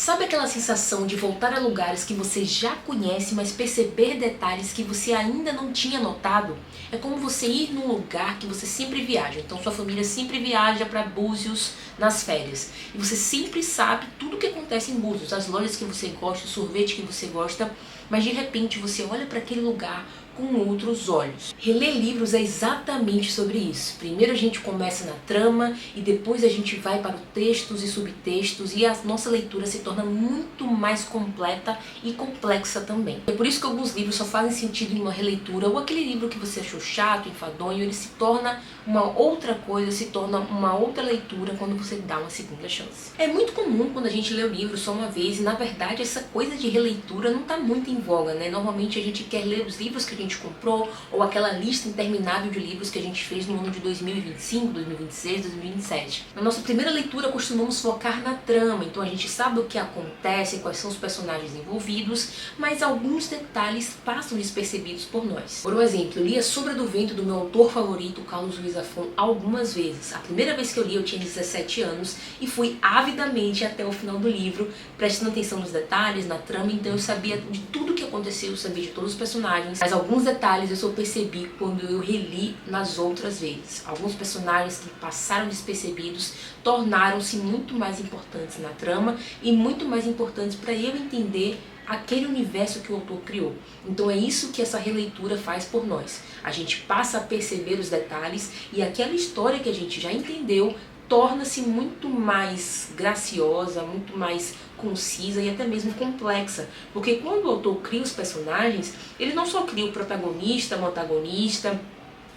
Sabe aquela sensação de voltar a lugares que você já conhece, mas perceber detalhes que você ainda não tinha notado? É como você ir num lugar que você sempre viaja. Então sua família sempre viaja para Búzios nas férias. E você sempre sabe tudo o que acontece em Búzios, as lojas que você gosta, o sorvete que você gosta, mas de repente você olha para aquele lugar com outros olhos. Reler livros é exatamente sobre isso. Primeiro a gente começa na trama e depois a gente vai para os textos e subtextos e a nossa leitura se torna muito mais completa e complexa também. É por isso que alguns livros só fazem sentido em uma releitura, ou aquele livro que você achou chato, enfadonho, ele se torna uma outra coisa, se torna uma outra leitura quando você dá uma segunda chance. É muito comum quando a gente lê o livro só uma vez e na verdade essa coisa de releitura não está muito em voga, né? Normalmente a gente quer ler os livros que a gente comprou ou aquela lista interminável de livros que a gente fez no ano de 2025, 2026, 2027. Na nossa primeira leitura costumamos focar na trama, então a gente sabe o que acontece, quais são os personagens envolvidos, mas alguns detalhes passam despercebidos por nós. Por um exemplo, eu li A Sombra do Vento do meu autor favorito, Carlos Ruiz Zafón, algumas vezes. A primeira vez que eu li eu tinha 17 anos e fui avidamente até o final do livro, prestando atenção nos detalhes, na trama, então eu sabia de tudo o que aconteceu, eu sabia de todos os personagens, mas alguns detalhes eu só percebi quando eu reli nas outras vezes. Alguns personagens que passaram despercebidos tornaram-se muito mais importantes na trama e muito mais importantes para eu entender aquele universo que o autor criou. Então é isso que essa releitura faz por nós. A gente passa a perceber os detalhes e aquela história que a gente já entendeu torna-se muito mais graciosa, muito mais concisa e até mesmo complexa. Porque quando o autor cria os personagens, ele não só cria o protagonista, o antagonista,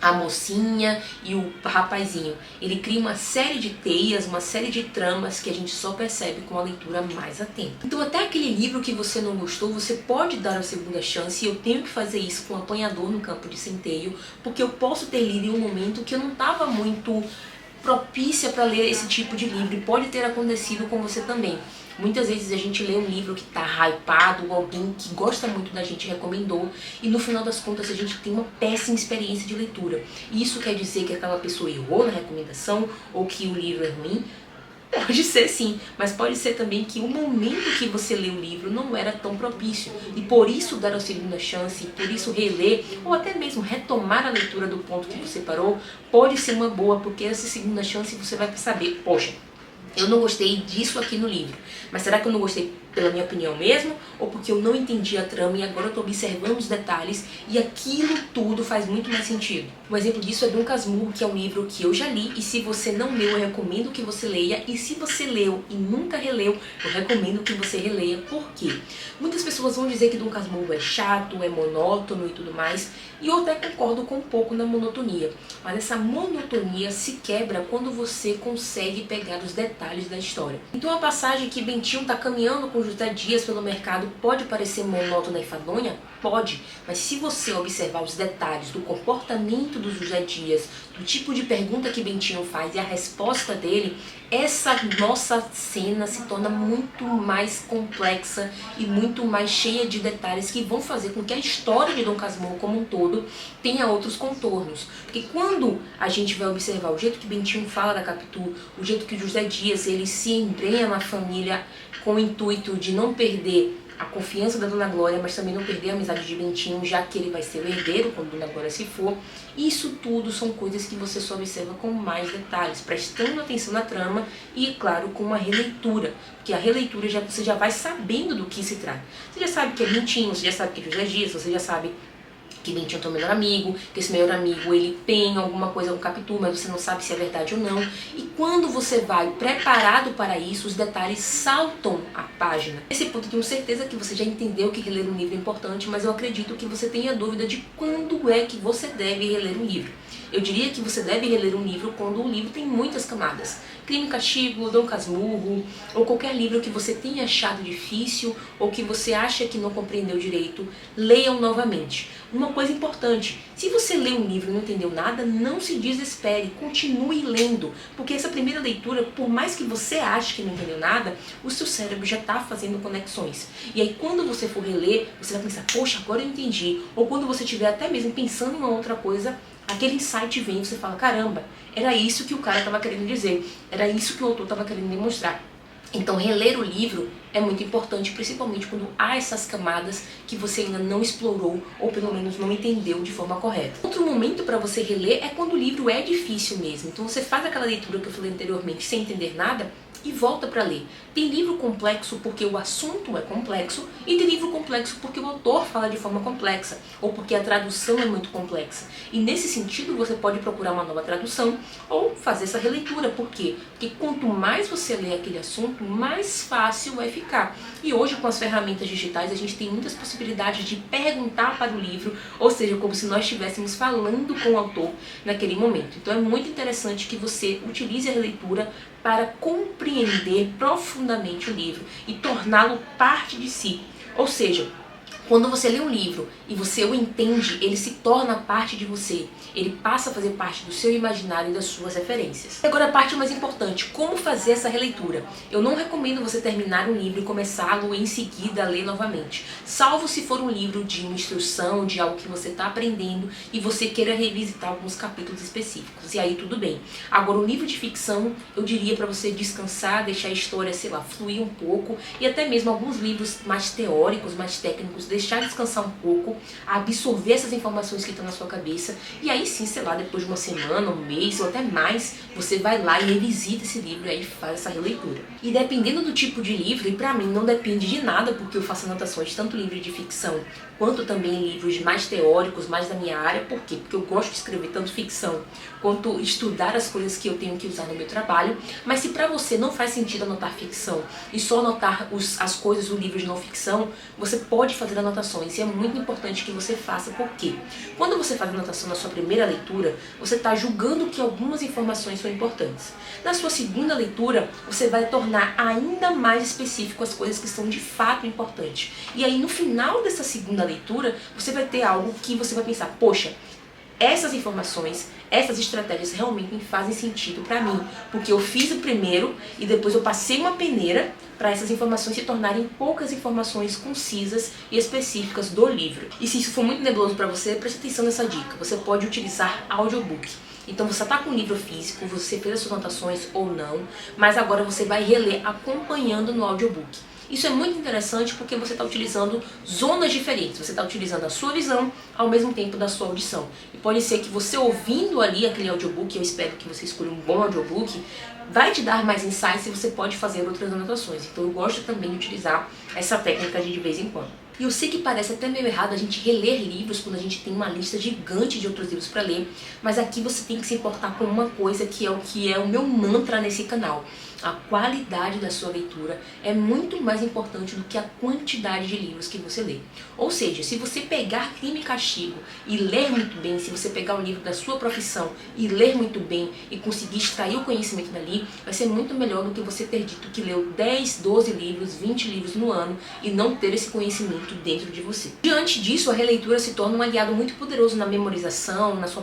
a mocinha e o rapazinho. Ele cria uma série de teias, uma série de tramas que a gente só percebe com a leitura mais atenta. Então até aquele livro que você não gostou, você pode dar a segunda chance, e eu tenho que fazer isso com o Apanhador no Campo de Centeio, porque eu posso ter lido em um momento que eu não estava muito propícia para ler esse tipo de livro, e pode ter acontecido com você também. Muitas vezes a gente lê um livro que está hypado, ou alguém que gosta muito da gente recomendou, e no final das contas a gente tem uma péssima experiência de leitura. Isso quer dizer que aquela pessoa errou na recomendação, ou que o livro é ruim? Pode ser sim, mas pode ser também que o momento que você lê o livro não era tão propício, e por isso dar a segunda chance, por isso reler, ou até mesmo retomar a leitura do ponto que você parou, pode ser uma boa, porque essa segunda chance você vai saber, poxa, eu não gostei disso aqui no livro, mas será que eu não gostei pela minha opinião mesmo? Ou porque eu não entendi a trama e agora eu estou observando os detalhes e aquilo tudo faz muito mais sentido? Um exemplo disso é Dom Casmurro, que é um livro que eu já li, e se você não leu, eu recomendo que você leia, e se você leu e nunca releu, eu recomendo que você releia. Por quê? Muitas pessoas vão dizer que Dom Casmurro é chato, é monótono e tudo mais, e eu até concordo com um pouco na monotonia, mas essa monotonia se quebra quando você consegue pegar os detalhes da história. Então a passagem que Bentinho está caminhando com José Dias pelo mercado pode parecer monótona e enfadonha? Pode, mas se você observar os detalhes do comportamento do José Dias, do tipo de pergunta que Bentinho faz e a resposta dele, essa nossa cena se torna muito mais complexa e muito mais cheia de detalhes que vão fazer com que a história de Dom Casmurro como um todo tenha outros contornos. Porque quando a gente vai observar o jeito que Bentinho fala da Capitu, o jeito que José Dias ele se embrenha na família com o intuito de não perder a confiança da Dona Glória, mas também não perder a amizade de Bentinho, já que ele vai ser o herdeiro quando Dona Glória se for. Isso tudo são coisas que você só observa com mais detalhes, prestando atenção na trama e, claro, com uma releitura. Porque a releitura você já vai sabendo do que se trata. Você já sabe que é Bentinho, você já sabe que é José Dias, você já sabe que Bentinho é teu melhor amigo, que esse melhor amigo ele tem alguma coisa com Capitu, mas você não sabe se é verdade ou não. E quando você vai preparado para isso, os detalhes saltam a página. Nesse ponto eu tenho certeza que você já entendeu que reler um livro é importante, mas eu acredito que você tenha dúvida de quando é que você deve reler um livro. Eu diria que você deve reler um livro quando o livro tem muitas camadas. Crime e Castigo, Dom Casmurro, ou qualquer livro que você tenha achado difícil ou que você acha que não compreendeu direito, leiam novamente. Uma coisa importante, se você lê um livro e não entendeu nada, não se desespere, continue lendo, porque essa primeira leitura, por mais que você ache que não entendeu nada, o seu cérebro já está fazendo conexões. E aí quando você for reler, você vai pensar, poxa, agora eu entendi. Ou quando você estiver até mesmo pensando em uma outra coisa, aquele insight vem e você fala, caramba, era isso que o cara estava querendo dizer, era isso que o autor estava querendo demonstrar. Então reler o livro é muito importante, principalmente quando há essas camadas que você ainda não explorou ou pelo menos não entendeu de forma correta. Outro momento para você reler é quando o livro é difícil mesmo. Então você faz aquela leitura que eu falei anteriormente sem entender nada e volta para ler. Tem livro complexo porque o assunto é complexo e tem livro complexo porque o autor fala de forma complexa ou porque a tradução é muito complexa. E nesse sentido você pode procurar uma nova tradução ou fazer essa releitura. Por quê? Porque quanto mais você lê aquele assunto, mais fácil vai ficar. E hoje com as ferramentas digitais a gente tem muitas possibilidades de perguntar para o livro, ou seja, como se nós estivéssemos falando com o autor naquele momento. Então é muito interessante que você utilize a releitura para compreender profundamente o livro e torná-lo parte de si. Ou seja, quando você lê um livro e você o entende, ele se torna parte de você. Ele passa a fazer parte do seu imaginário e das suas referências. Agora a parte mais importante, como fazer essa releitura? Eu não recomendo você terminar um livro e começá-lo em seguida a ler novamente. Salvo se for um livro de uma instrução, de algo que você está aprendendo e você queira revisitar alguns capítulos específicos. E aí tudo bem. Agora um livro de ficção, eu diria para você descansar, deixar a história, sei lá, fluir um pouco. E até mesmo alguns livros mais teóricos, mais técnicos, deixar descansar um pouco, absorver essas informações que estão na sua cabeça e aí sim, sei lá, depois de uma semana, um mês ou até mais, você vai lá e revisita esse livro e aí faz essa releitura. E dependendo do tipo de livro, e pra mim não depende de nada porque eu faço anotações tanto livro de ficção quanto também livros mais teóricos, mais da minha área. Por quê? Porque eu gosto de escrever tanto ficção quanto estudar as coisas que eu tenho que usar no meu trabalho. Mas se pra você não faz sentido anotar ficção e só anotar as coisas do livro de não ficção, você pode fazer anotações e é muito importante que você faça. Por quê? Quando você faz anotação na sua primeira leitura, você está julgando que algumas informações são importantes. Na sua segunda leitura, você vai tornar ainda mais específico as coisas que são de fato importantes. E aí no final dessa segunda leitura, você vai ter algo que você vai pensar, poxa, essas informações, essas estratégias realmente fazem sentido para mim, porque eu fiz o primeiro e depois eu passei uma peneira para essas informações se tornarem poucas informações concisas e específicas do livro. E se isso for muito nebuloso para você, preste atenção nessa dica. Você pode utilizar audiobook. Então você está com um livro físico, você fez as suas anotações ou não, mas agora você vai reler acompanhando no audiobook. Isso é muito interessante porque você está utilizando zonas diferentes. Você está utilizando a sua visão ao mesmo tempo da sua audição. E pode ser que você ouvindo ali aquele audiobook, eu espero que você escolha um bom audiobook, vai te dar mais insights e você pode fazer outras anotações. Então eu gosto também de utilizar essa técnica de vez em quando. E eu sei que parece até meio errado a gente reler livros quando a gente tem uma lista gigante de outros livros para ler, mas aqui você tem que se importar com uma coisa que é o meu mantra nesse canal. A qualidade da sua leitura é muito mais importante do que a quantidade de livros que você lê. Ou seja, se você pegar Crime e Castigo e ler muito bem, se você pegar um livro da sua profissão e ler muito bem e conseguir extrair o conhecimento dali, vai ser muito melhor do que você ter dito que leu 10, 12 livros, 20 livros no ano e não ter esse conhecimento dentro de você. Diante disso, a releitura se torna um aliado muito poderoso na memorização, no seu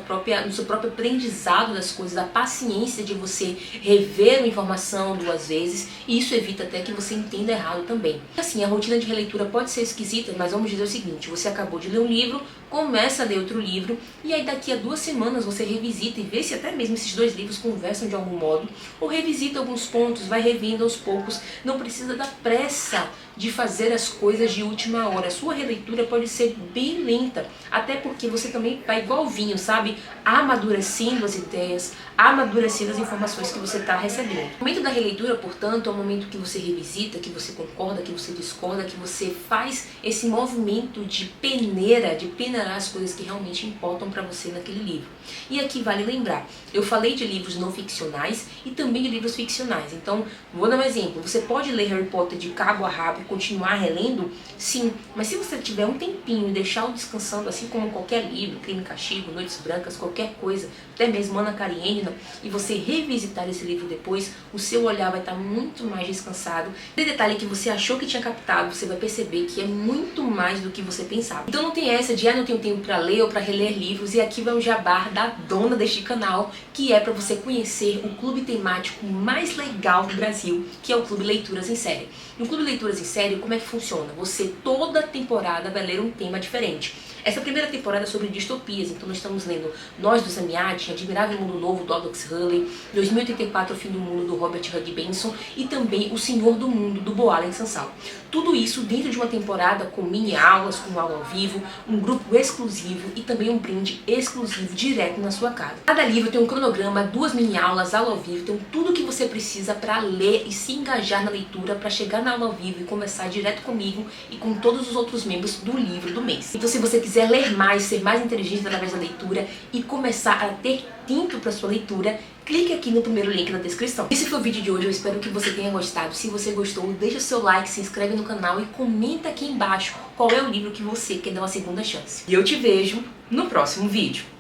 próprio aprendizado das coisas, a paciência de você rever uma informação 2 vezes, e isso evita até que você entenda errado também. Assim, a rotina de releitura pode ser esquisita, mas vamos dizer o seguinte, você acabou de ler um livro, começa a ler outro livro, e aí daqui a 2 semanas você revisita e vê se até mesmo esses 2 livros conversam de algum modo, ou revisita alguns pontos, vai revendo aos poucos, não precisa da pressa de fazer as coisas de última hora. A sua releitura pode ser bem lenta, até porque você também vai igual vinho, sabe? Amadurecendo as ideias, amadurecendo as informações que você está recebendo. O momento da releitura, portanto, é o momento que você revisita, que você concorda, que você discorda, que você faz esse movimento de peneirar as coisas que realmente importam para você naquele livro. E aqui vale lembrar, eu falei de livros não ficcionais e também de livros ficcionais. Então, vou dar um exemplo. Você pode ler Harry Potter de cabo a rabo e continuar relendo? Sim, mas se você tiver um tempinho e deixá-lo descansando, assim como qualquer livro, Crime e Castigo, Noites Brancas, qualquer coisa, até mesmo Ana Karenina, e você revisitar esse livro depois, o seu olhar vai estar muito mais descansado. E detalhe que você achou que tinha captado, você vai perceber que é muito mais do que você pensava. Então não tem essa de, não tenho tempo para ler ou para reler livros, e aqui vai um jabá da dona deste canal, que é para você conhecer o clube temático mais legal do Brasil, que é o Clube Leituras em Série. No Clube Leituras em Série, como é que funciona? Você toda temporada vai ler um tema diferente. Essa primeira temporada é sobre distopias, então nós estamos lendo Nós dos Amiati, Admirável Mundo Novo, do Aldous Huxley, 2084, O Fim do Mundo, do Robert Hugh Benson, e também O Senhor do Mundo, do Bo Allen Sansal. Tudo isso dentro de uma temporada com mini aulas, com aula ao vivo, um grupo exclusivo e também um brinde exclusivo direto na sua casa. Cada livro tem um cronograma, 2 mini aulas, aula ao vivo, então tudo que você precisa para ler e se engajar na leitura, para chegar na aula ao vivo e conversar direto comigo e com todos os outros membros do livro do mês. Então se você quiser ler mais, ser mais inteligente através da leitura e começar a ter tempo para sua leitura, clique aqui no primeiro link na descrição. Esse foi o vídeo de hoje, eu espero que você tenha gostado. Se você gostou, deixa o seu like, se inscreve no canal e comenta aqui embaixo qual é o livro que você quer dar uma segunda chance. E eu te vejo no próximo vídeo.